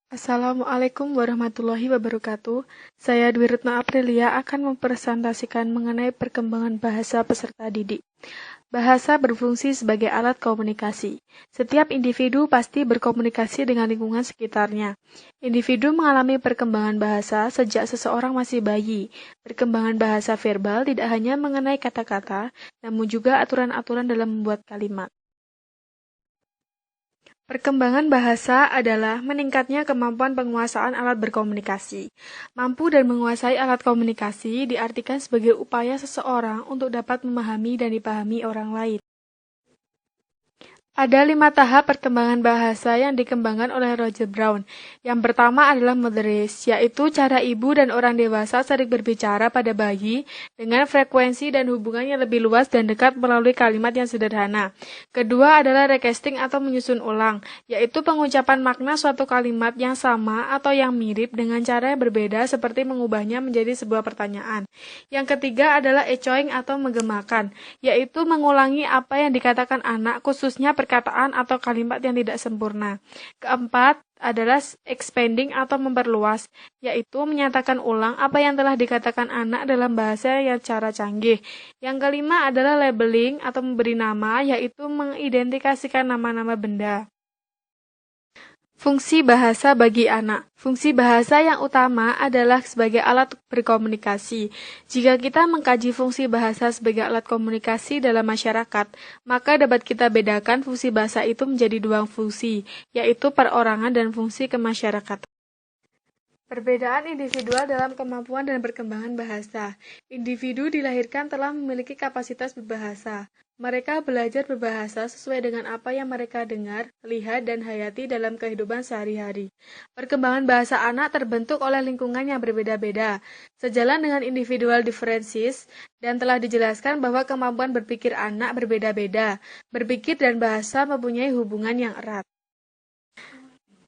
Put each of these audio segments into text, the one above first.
Assalamualaikum warahmatullahi wabarakatuh. Saya Dwi Retno Aprilia akan mempresentasikan mengenai perkembangan bahasa peserta didik. Bahasa berfungsi sebagai alat komunikasi. Setiap individu pasti berkomunikasi dengan lingkungan sekitarnya. Individu mengalami perkembangan bahasa sejak seseorang masih bayi. Perkembangan bahasa verbal tidak hanya mengenai kata-kata, namun juga aturan-aturan dalam membuat kalimat. Perkembangan bahasa adalah meningkatnya kemampuan penguasaan alat berkomunikasi. Mampu dan menguasai alat komunikasi diartikan sebagai upaya seseorang untuk dapat memahami dan dipahami orang lain. Ada 5 tahap perkembangan bahasa yang dikembangkan oleh Roger Brown. Yang pertama adalah moderation, yaitu cara ibu dan orang dewasa sering berbicara pada bayi dengan frekuensi dan hubungan yang lebih luas dan dekat melalui kalimat yang sederhana. Kedua adalah recasting atau menyusun ulang, yaitu pengucapan makna suatu kalimat yang sama atau yang mirip dengan cara yang berbeda seperti mengubahnya menjadi sebuah pertanyaan. Yang ketiga adalah echoing atau menggemakan, yaitu mengulangi apa yang dikatakan anak, khususnya perkataan atau kalimat yang tidak sempurna. Keempat adalah expanding atau memperluas, yaitu menyatakan ulang apa yang telah dikatakan anak dalam bahasa yang cara canggih. Yang kelima adalah labeling atau memberi nama, yaitu mengidentifikasikan nama-nama benda. Fungsi bahasa bagi anak. Fungsi bahasa yang utama adalah sebagai alat berkomunikasi. Jika kita mengkaji fungsi bahasa sebagai alat komunikasi dalam masyarakat, maka dapat kita bedakan fungsi bahasa itu menjadi dua fungsi, yaitu perorangan dan fungsi kemasyarakatan. Perbedaan individual dalam kemampuan dan perkembangan bahasa. Individu dilahirkan telah memiliki kapasitas berbahasa. Mereka belajar berbahasa sesuai dengan apa yang mereka dengar, lihat, dan hayati dalam kehidupan sehari-hari. Perkembangan bahasa anak terbentuk oleh lingkungan yang berbeda-beda, sejalan dengan individual differences, dan telah dijelaskan bahwa kemampuan berpikir anak berbeda-beda. Berpikir dan bahasa mempunyai hubungan yang erat.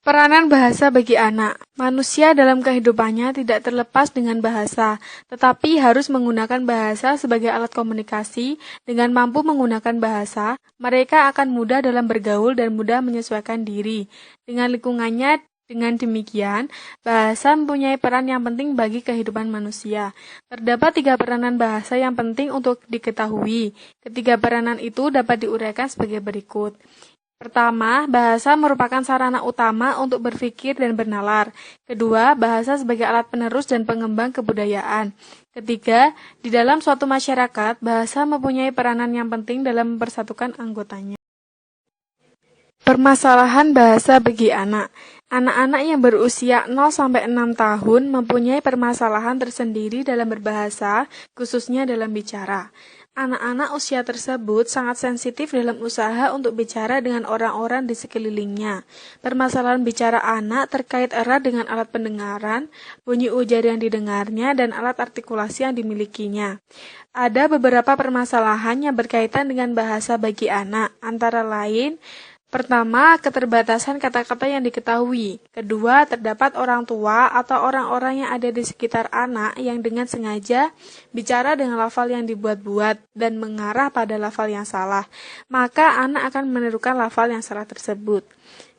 Peranan bahasa bagi anak. Manusia dalam kehidupannya tidak terlepas dengan bahasa, tetapi harus menggunakan bahasa sebagai alat komunikasi. Dengan mampu menggunakan bahasa, mereka akan mudah dalam bergaul dan mudah menyesuaikan diri dengan lingkungannya. Dengan demikian, bahasa mempunyai peran yang penting bagi kehidupan manusia. Terdapat 3 peranan bahasa yang penting untuk diketahui. Ketiga peranan itu dapat diuraikan sebagai berikut. Pertama, bahasa merupakan sarana utama untuk berpikir dan bernalar. Kedua, bahasa sebagai alat penerus dan pengembang kebudayaan. Ketiga, di dalam suatu masyarakat, bahasa mempunyai peranan yang penting dalam mempersatukan anggotanya. Permasalahan bahasa bagi anak. Anak-anak yang berusia 0-6 tahun mempunyai permasalahan tersendiri dalam berbahasa, khususnya dalam bicara. Anak-anak usia tersebut sangat sensitif dalam usaha untuk bicara dengan orang-orang di sekelilingnya. Permasalahan bicara anak terkait erat dengan alat pendengaran, bunyi ujar yang didengarnya, dan alat artikulasi yang dimilikinya. Ada beberapa permasalahan yang berkaitan dengan bahasa bagi anak, antara lain: pertama, keterbatasan kata-kata yang diketahui. Kedua, terdapat orang tua atau orang-orang yang ada di sekitar anak yang dengan sengaja bicara dengan lafal yang dibuat-buat dan mengarah pada lafal yang salah. Maka anak akan menirukan lafal yang salah tersebut.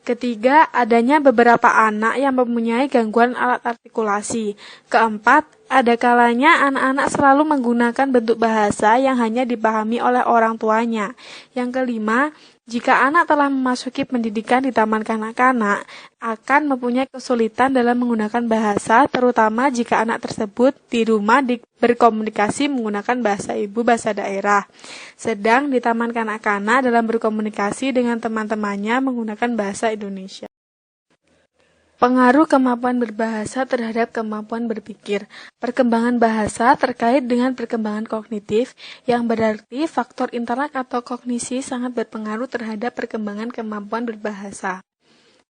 Ketiga, adanya beberapa anak yang mempunyai gangguan alat artikulasi. Keempat, ada kalanya anak-anak selalu menggunakan bentuk bahasa yang hanya dipahami oleh orang tuanya. Yang kelima, jika anak telah memasuki pendidikan di taman kanak-kanak, akan mempunyai kesulitan dalam menggunakan bahasa, terutama jika anak tersebut di rumah berkomunikasi menggunakan bahasa ibu, bahasa daerah. Sedang di taman kanak-kanak dalam berkomunikasi dengan teman-temannya menggunakan bahasa Indonesia. Pengaruh kemampuan berbahasa terhadap kemampuan berpikir. Perkembangan bahasa terkait dengan perkembangan kognitif, yang berarti faktor intelek atau kognisi sangat berpengaruh terhadap perkembangan kemampuan berbahasa.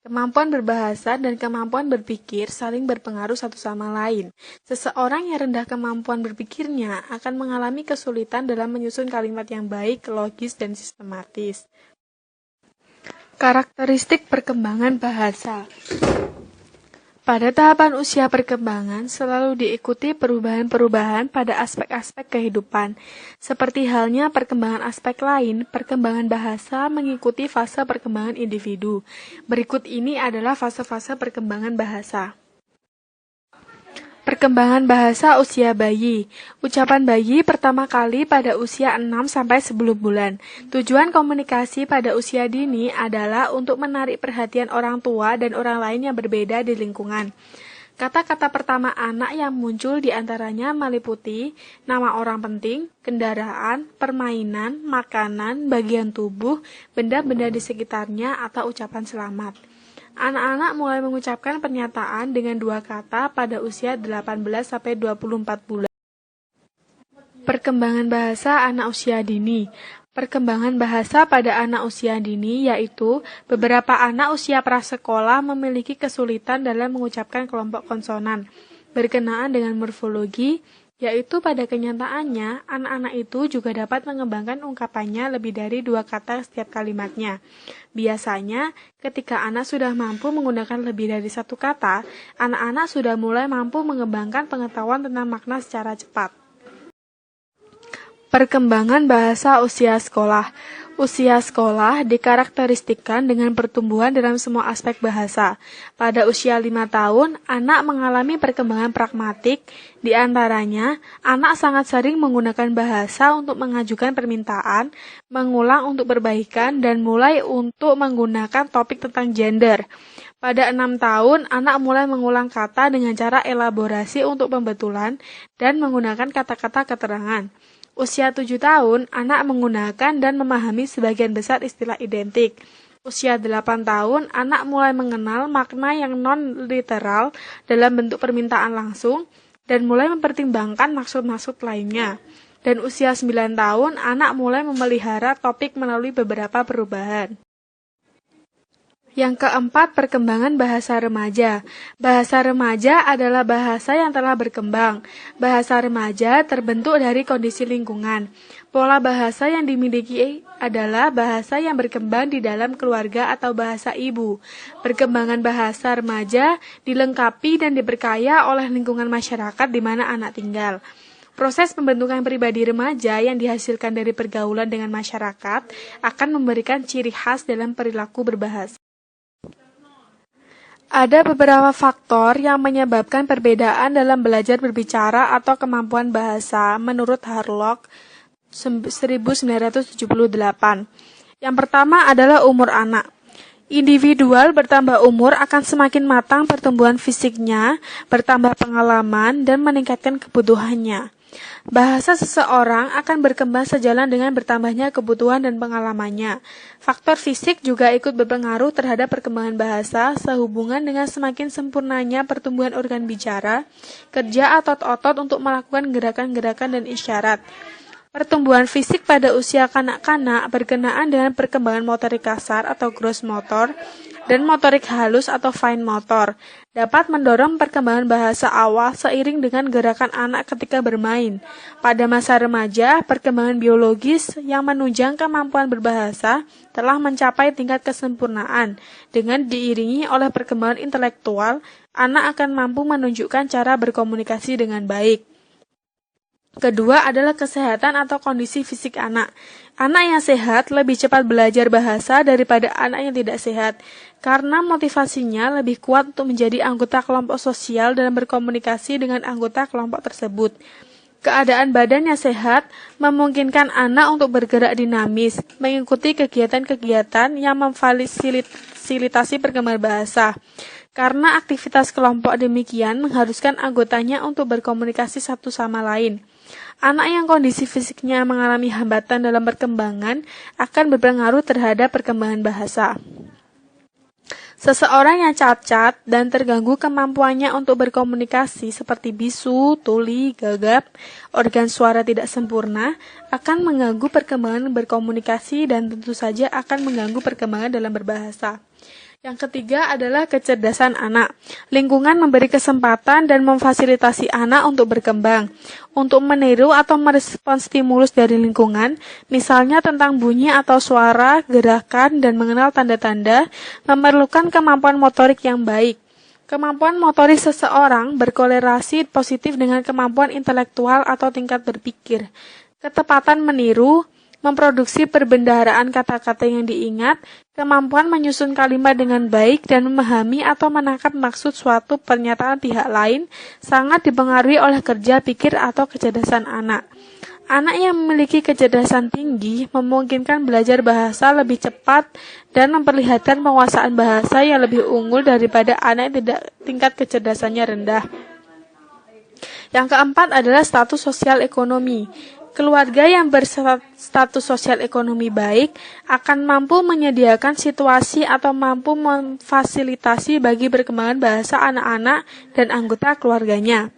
Kemampuan berbahasa dan kemampuan berpikir saling berpengaruh satu sama lain. Seseorang yang rendah kemampuan berpikirnya akan mengalami kesulitan dalam menyusun kalimat yang baik, logis, dan sistematis. Karakteristik perkembangan bahasa. Pada tahapan usia perkembangan selalu diikuti perubahan-perubahan pada aspek-aspek kehidupan. Seperti halnya perkembangan aspek lain, perkembangan bahasa mengikuti fase perkembangan individu. Berikut ini adalah fase-fase perkembangan bahasa. Perkembangan bahasa usia bayi. Ucapan bayi pertama kali pada usia 6-10 bulan. Tujuan komunikasi pada usia dini adalah untuk menarik perhatian orang tua dan orang lain yang berbeda di lingkungan. Kata-kata pertama anak yang muncul diantaranya meliputi nama orang penting, kendaraan, permainan, makanan, bagian tubuh, benda-benda di sekitarnya, atau ucapan selamat. Anak-anak mulai mengucapkan pernyataan dengan 2 kata pada usia 18-24 bulan. Perkembangan bahasa anak usia dini. Perkembangan bahasa pada anak usia dini yaitu beberapa anak usia prasekolah memiliki kesulitan dalam mengucapkan kelompok konsonan berkenaan dengan morfologi, yaitu pada kenyataannya anak-anak itu juga dapat mengembangkan ungkapannya lebih dari 2 kata setiap kalimatnya. Biasanya, ketika anak sudah mampu menggunakan lebih dari 1 kata, anak-anak sudah mulai mampu mengembangkan pengetahuan tentang makna secara cepat. Perkembangan bahasa usia sekolah. Usia sekolah dikarakteristikkan dengan pertumbuhan dalam semua aspek bahasa. Pada usia 5 tahun, anak mengalami perkembangan pragmatik, di antaranya, anak sangat sering menggunakan bahasa untuk mengajukan permintaan, mengulang untuk perbaikan, dan mulai untuk menggunakan topik tentang gender. Pada 6 tahun, anak mulai mengulang kata dengan cara elaborasi untuk pembetulan dan menggunakan kata-kata keterangan. Usia 7 tahun, anak menggunakan dan memahami sebagian besar istilah identik. Usia 8 tahun, anak mulai mengenal makna yang non-literal dalam bentuk permintaan langsung dan mulai mempertimbangkan maksud-maksud lainnya. Dan usia 9 tahun, anak mulai memelihara topik melalui beberapa perubahan. Yang keempat, perkembangan bahasa remaja. Bahasa remaja adalah bahasa yang telah berkembang. Bahasa remaja terbentuk dari kondisi lingkungan. Pola bahasa yang dimiliki adalah bahasa yang berkembang di dalam keluarga atau bahasa ibu. Perkembangan bahasa remaja dilengkapi dan diperkaya oleh lingkungan masyarakat di mana anak tinggal. Proses pembentukan pribadi remaja yang dihasilkan dari pergaulan dengan masyarakat akan memberikan ciri khas dalam perilaku berbahasa. Ada beberapa faktor yang menyebabkan perbedaan dalam belajar berbicara atau kemampuan bahasa menurut Harlock 1978. Yang pertama adalah umur anak. Individual bertambah umur akan semakin matang pertumbuhan fisiknya, bertambah pengalaman, dan meningkatkan kebutuhannya. Bahasa seseorang akan berkembang sejalan dengan bertambahnya kebutuhan dan pengalamannya. Faktor fisik juga ikut berpengaruh terhadap perkembangan bahasa sehubungan dengan semakin sempurnanya pertumbuhan organ bicara, kerja otot-otot untuk melakukan gerakan-gerakan dan isyarat. Pertumbuhan fisik pada usia kanak-kanak berkenaan dengan perkembangan motorik kasar atau gross motor dan motorik halus atau fine motor dapat mendorong perkembangan bahasa awal seiring dengan gerakan anak ketika bermain. Pada masa remaja, perkembangan biologis yang menunjang kemampuan berbahasa telah mencapai tingkat kesempurnaan. Dengan diiringi oleh perkembangan intelektual, anak akan mampu menunjukkan cara berkomunikasi dengan baik. Kedua adalah kesehatan atau kondisi fisik anak. Anak yang sehat lebih cepat belajar bahasa daripada anak yang tidak sehat, karena motivasinya lebih kuat untuk menjadi anggota kelompok sosial dan berkomunikasi dengan anggota kelompok tersebut. Keadaan badan yang sehat memungkinkan anak untuk bergerak dinamis, mengikuti kegiatan-kegiatan yang memfasilitasi perkembangan bahasa. Karena aktivitas kelompok demikian mengharuskan anggotanya untuk berkomunikasi satu sama lain. Anak yang kondisi fisiknya mengalami hambatan dalam perkembangan akan berpengaruh terhadap perkembangan bahasa. Seseorang yang cacat dan terganggu kemampuannya untuk berkomunikasi seperti bisu, tuli, gagap, organ suara tidak sempurna, akan mengganggu perkembangan berkomunikasi dan tentu saja akan mengganggu perkembangan dalam berbahasa. Yang ketiga adalah kecerdasan anak. Lingkungan memberi kesempatan dan memfasilitasi anak untuk berkembang, untuk meniru atau merespons stimulus dari lingkungan, misalnya tentang bunyi atau suara, gerakan, dan mengenal tanda-tanda, memerlukan kemampuan motorik yang baik. Kemampuan motorik seseorang berkorelasi positif dengan kemampuan intelektual atau tingkat berpikir. Ketepatan meniru, memproduksi perbendaharaan kata-kata yang diingat, kemampuan menyusun kalimat dengan baik dan memahami atau menangkap maksud suatu pernyataan pihak lain sangat dipengaruhi oleh kerja pikir atau kecerdasan anak. Anak yang memiliki kecerdasan tinggi memungkinkan belajar bahasa lebih cepat dan memperlihatkan penguasaan bahasa yang lebih unggul daripada anak yang tingkat kecerdasannya rendah. Yang keempat adalah status sosial ekonomi. Keluarga yang berstatus sosial ekonomi baik akan mampu menyediakan situasi atau mampu memfasilitasi bagi perkembangan bahasa anak-anak dan anggota keluarganya.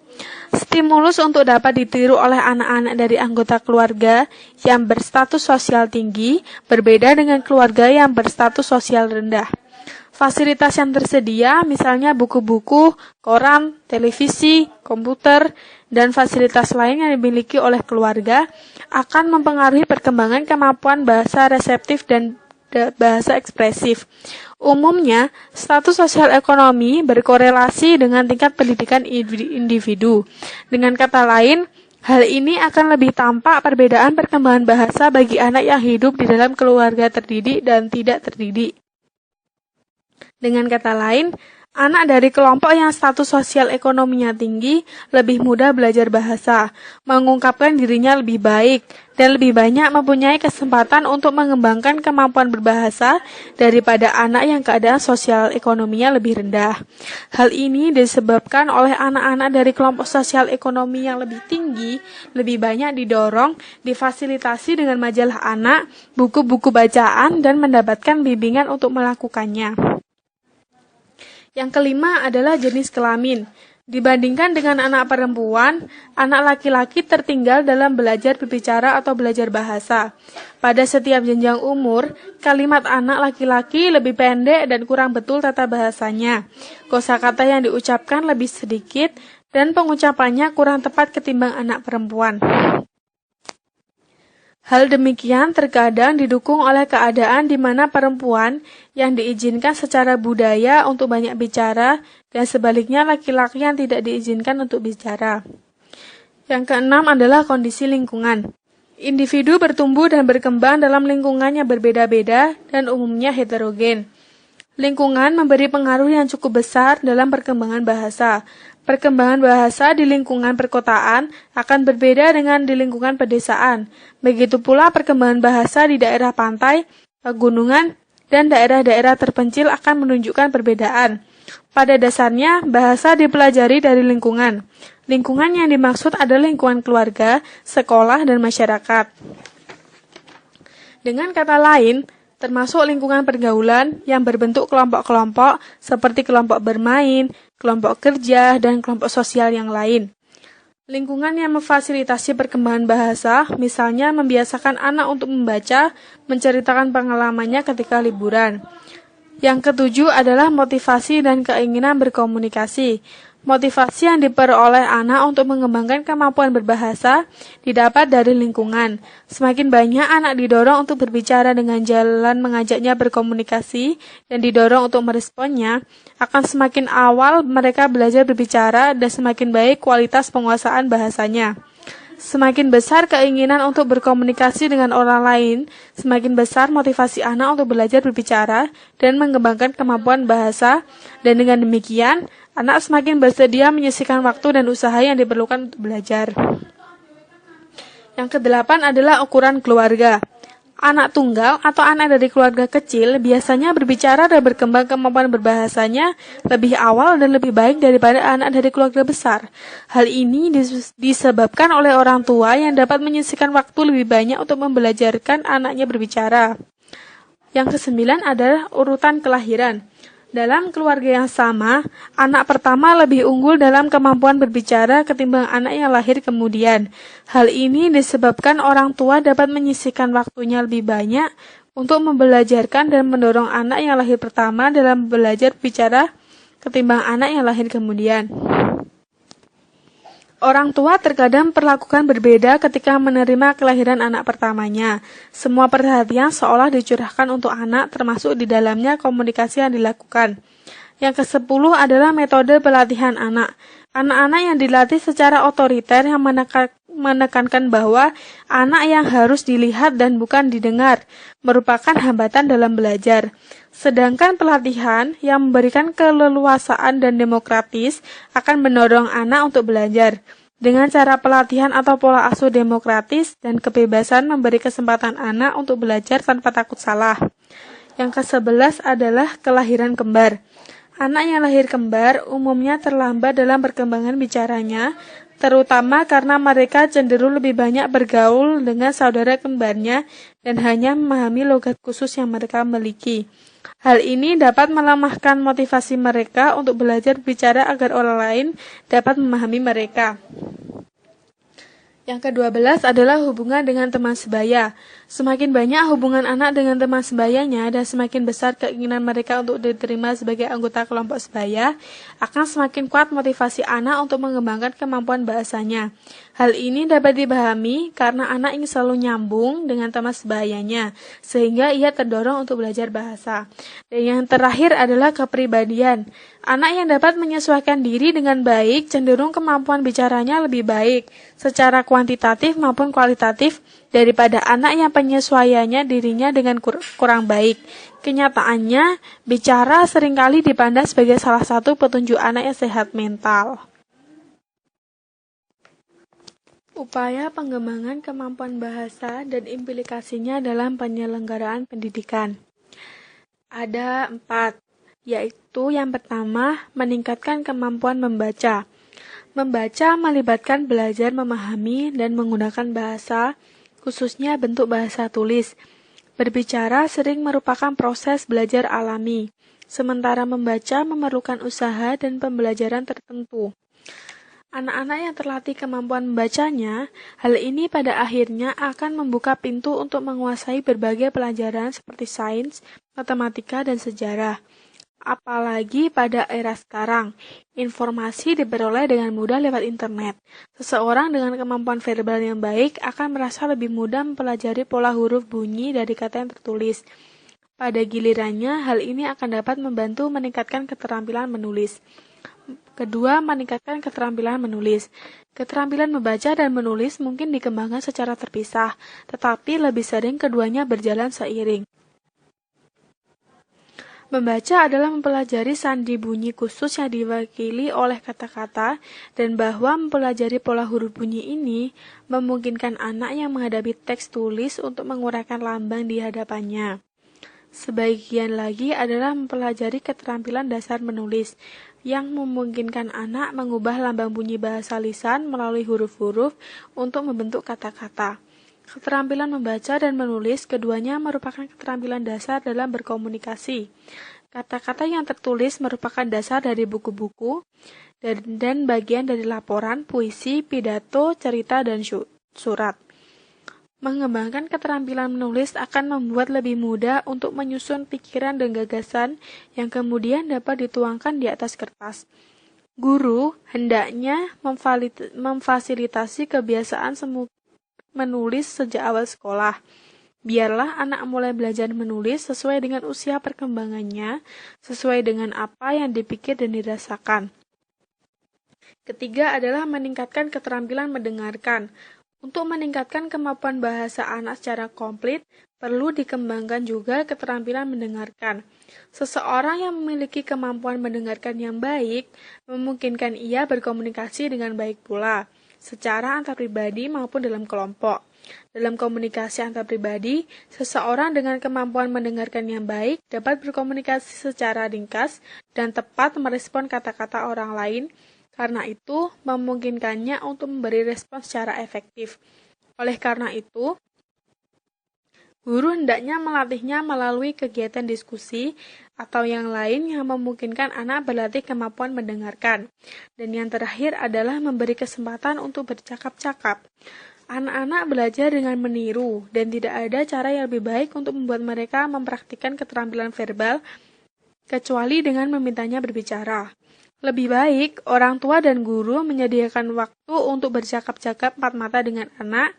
Stimulus untuk dapat ditiru oleh anak-anak dari anggota keluarga yang berstatus sosial tinggi berbeda dengan keluarga yang berstatus sosial rendah. Fasilitas yang tersedia, misalnya buku-buku, koran, televisi, komputer, dan fasilitas lain yang dimiliki oleh keluarga, akan mempengaruhi perkembangan kemampuan bahasa reseptif dan bahasa ekspresif. Umumnya, status sosial ekonomi berkorelasi dengan tingkat pendidikan individu. Dengan kata lain, hal ini akan lebih tampak perbedaan perkembangan bahasa bagi anak yang hidup di dalam keluarga terdidik dan tidak terdidik. Dengan kata lain, anak dari kelompok yang status sosial ekonominya tinggi lebih mudah belajar bahasa, mengungkapkan dirinya lebih baik, dan lebih banyak mempunyai kesempatan untuk mengembangkan kemampuan berbahasa daripada anak yang keadaan sosial ekonominya lebih rendah. Hal ini disebabkan oleh anak-anak dari kelompok sosial ekonomi yang lebih tinggi, lebih banyak didorong, difasilitasi dengan majalah anak, buku-buku bacaan, dan mendapatkan bimbingan untuk melakukannya. Yang kelima adalah jenis kelamin. Dibandingkan dengan anak perempuan, anak laki-laki tertinggal dalam belajar berbicara atau belajar bahasa. Pada setiap jenjang umur, kalimat anak laki-laki lebih pendek dan kurang betul tata bahasanya. Kosakata yang diucapkan lebih sedikit dan pengucapannya kurang tepat ketimbang anak perempuan. Hal demikian terkadang didukung oleh keadaan di mana perempuan yang diizinkan secara budaya untuk banyak bicara dan sebaliknya laki-laki yang tidak diizinkan untuk bicara. Yang keenam adalah kondisi lingkungan. Individu bertumbuh dan berkembang dalam lingkungan yang berbeda-beda dan umumnya heterogen. Lingkungan memberi pengaruh yang cukup besar dalam perkembangan bahasa. Perkembangan bahasa di lingkungan perkotaan akan berbeda dengan di lingkungan pedesaan. Begitu pula perkembangan bahasa di daerah pantai, pegunungan, dan daerah-daerah terpencil akan menunjukkan perbedaan. Pada dasarnya, bahasa dipelajari dari lingkungan. Lingkungan yang dimaksud adalah lingkungan keluarga, sekolah, dan masyarakat. Dengan kata lain, termasuk lingkungan pergaulan yang berbentuk kelompok-kelompok seperti kelompok bermain, kelompok kerja, dan kelompok sosial yang lain. Lingkungan yang memfasilitasi perkembangan bahasa, misalnya membiasakan anak untuk membaca, menceritakan pengalamannya ketika liburan. Yang ketujuh adalah motivasi dan keinginan berkomunikasi. Motivasi yang diperoleh anak untuk mengembangkan kemampuan berbahasa didapat dari lingkungan. Semakin banyak anak didorong untuk berbicara dengan jalan mengajaknya berkomunikasi dan didorong untuk meresponnya, akan semakin awal mereka belajar berbicara dan semakin baik kualitas penguasaan bahasanya. Semakin besar keinginan untuk berkomunikasi dengan orang lain, semakin besar motivasi anak untuk belajar berbicara dan mengembangkan kemampuan bahasa, dan dengan demikian, anak semakin bersedia menyisihkan waktu dan usaha yang diperlukan untuk belajar. Yang kedelapan adalah ukuran keluarga. Anak tunggal atau anak dari keluarga kecil biasanya berbicara dan berkembang kemampuan berbahasanya lebih awal dan lebih baik daripada anak dari keluarga besar. Hal ini disebabkan oleh orang tua yang dapat menyisihkan waktu lebih banyak untuk membelajarkan anaknya berbicara. Yang kesembilan adalah urutan kelahiran. Dalam keluarga yang sama, anak pertama lebih unggul dalam kemampuan berbicara ketimbang anak yang lahir kemudian. Hal ini disebabkan orang tua dapat menyisihkan waktunya lebih banyak untuk membelajarkan dan mendorong anak yang lahir pertama dalam belajar bicara ketimbang anak yang lahir kemudian. Orang tua terkadang perlakukan berbeda ketika menerima kelahiran anak pertamanya. Semua perhatian seolah dicurahkan untuk anak, termasuk di dalamnya komunikasi yang dilakukan. Yang ke-10 adalah metode pelatihan anak. Anak-anak yang dilatih secara otoriter yang menekankan bahwa anak yang harus dilihat dan bukan didengar merupakan hambatan dalam belajar. Sedangkan pelatihan yang memberikan keleluasaan dan demokratis akan mendorong anak untuk belajar. Dengan cara pelatihan atau pola asuh demokratis dan kebebasan memberi kesempatan anak untuk belajar tanpa takut salah. Yang ke-11 adalah kelahiran kembar. Anak yang lahir kembar umumnya terlambat dalam perkembangan bicaranya, terutama karena mereka cenderung lebih banyak bergaul dengan saudara kembarnya dan hanya memahami logat khusus yang mereka miliki. Hal ini dapat melemahkan motivasi mereka untuk belajar bicara agar orang lain dapat memahami mereka. Yang ke-12 adalah hubungan dengan teman sebaya. Semakin banyak hubungan anak dengan teman sebayanya dan semakin besar keinginan mereka untuk diterima sebagai anggota kelompok sebaya, akan semakin kuat motivasi anak untuk mengembangkan kemampuan bahasanya. Hal ini dapat dipahami karena anak ingin selalu nyambung dengan teman sebayanya, sehingga ia terdorong untuk belajar bahasa. Dan yang terakhir adalah kepribadian. Anak yang dapat menyesuaikan diri dengan baik cenderung kemampuan bicaranya lebih baik secara kuantitatif maupun kualitatif daripada anak yang penyesuaiannya dirinya dengan kurang baik. Kenyataannya, bicara seringkali dipandang sebagai salah satu petunjuk anak yang sehat mental. Upaya pengembangan kemampuan bahasa dan implikasinya dalam penyelenggaraan pendidikan. Ada 4. Yaitu yang pertama, meningkatkan kemampuan membaca. Membaca melibatkan belajar memahami dan menggunakan bahasa, khususnya bentuk bahasa tulis. Berbicara sering merupakan proses belajar alami, sementara membaca memerlukan usaha dan pembelajaran tertentu. Anak-anak yang terlatih kemampuan membacanya, hal ini pada akhirnya akan membuka pintu untuk menguasai berbagai pelajaran seperti sains, matematika, dan sejarah. Apalagi pada era sekarang, informasi diperoleh dengan mudah lewat internet. Seseorang dengan kemampuan verbal yang baik akan merasa lebih mudah mempelajari pola huruf bunyi dari kata yang tertulis. Pada gilirannya, hal ini akan dapat membantu meningkatkan keterampilan menulis. Kedua, meningkatkan keterampilan menulis. Keterampilan membaca dan menulis mungkin dikembangkan secara terpisah, tetapi lebih sering keduanya berjalan seiring. Membaca adalah mempelajari sandi bunyi khusus yang diwakili oleh kata-kata dan bahwa mempelajari pola huruf bunyi ini memungkinkan anak yang menghadapi teks tulis untuk menguraikan lambang di hadapannya. Sebagian lagi adalah mempelajari keterampilan dasar menulis yang memungkinkan anak mengubah lambang bunyi bahasa lisan melalui huruf-huruf untuk membentuk kata-kata. Keterampilan membaca dan menulis keduanya merupakan keterampilan dasar dalam berkomunikasi. Kata-kata yang tertulis merupakan dasar dari buku-buku dan bagian dari laporan, puisi, pidato, cerita, dan surat. Mengembangkan keterampilan menulis akan membuat lebih mudah untuk menyusun pikiran dan gagasan yang kemudian dapat dituangkan di atas kertas. Guru hendaknya memfasilitasi kebiasaan menulis sejak awal sekolah. Biarlah anak mulai belajar menulis sesuai dengan usia perkembangannya, sesuai dengan apa yang dipikir dan dirasakan. Ketiga adalah meningkatkan keterampilan mendengarkan. Untuk meningkatkan kemampuan bahasa anak secara komplit, perlu dikembangkan juga keterampilan mendengarkan. Seseorang yang memiliki kemampuan mendengarkan yang baik, memungkinkan ia berkomunikasi dengan baik pula, secara antarpribadi maupun dalam kelompok. Dalam komunikasi antarpribadi, seseorang dengan kemampuan mendengarkan yang baik dapat berkomunikasi secara ringkas dan tepat merespon kata-kata orang lain, karena itu memungkinkannya untuk memberi respon secara efektif. Oleh karena itu, guru hendaknya melatihnya melalui kegiatan diskusi atau yang lain yang memungkinkan anak berlatih kemampuan mendengarkan. Dan yang terakhir adalah memberi kesempatan untuk bercakap-cakap. Anak-anak belajar dengan meniru, dan tidak ada cara yang lebih baik untuk membuat mereka mempraktikkan keterampilan verbal, kecuali dengan memintanya berbicara. Lebih baik, orang tua dan guru menyediakan waktu untuk bercakap-cakap empat mata dengan anak,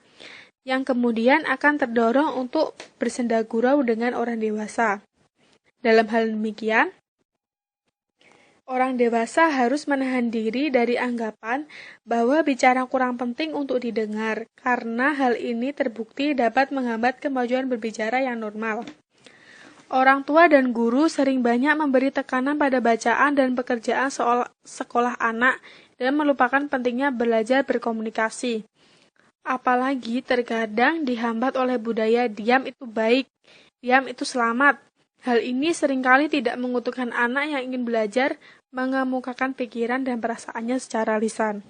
yang kemudian akan terdorong untuk bersenda gurau dengan orang dewasa. Dalam hal demikian, Orang dewasa harus menahan diri dari anggapan bahwa bicara kurang penting untuk didengar, karena hal ini terbukti dapat menghambat kemajuan berbicara yang normal. Orang tua dan guru sering banyak memberi tekanan pada bacaan dan pekerjaan sekolah anak dan melupakan pentingnya belajar berkomunikasi. Apalagi terkadang dihambat oleh budaya diam itu baik, diam itu selamat. Hal ini seringkali tidak menguntungkan anak yang ingin belajar mengemukakan pikiran dan perasaannya secara lisan.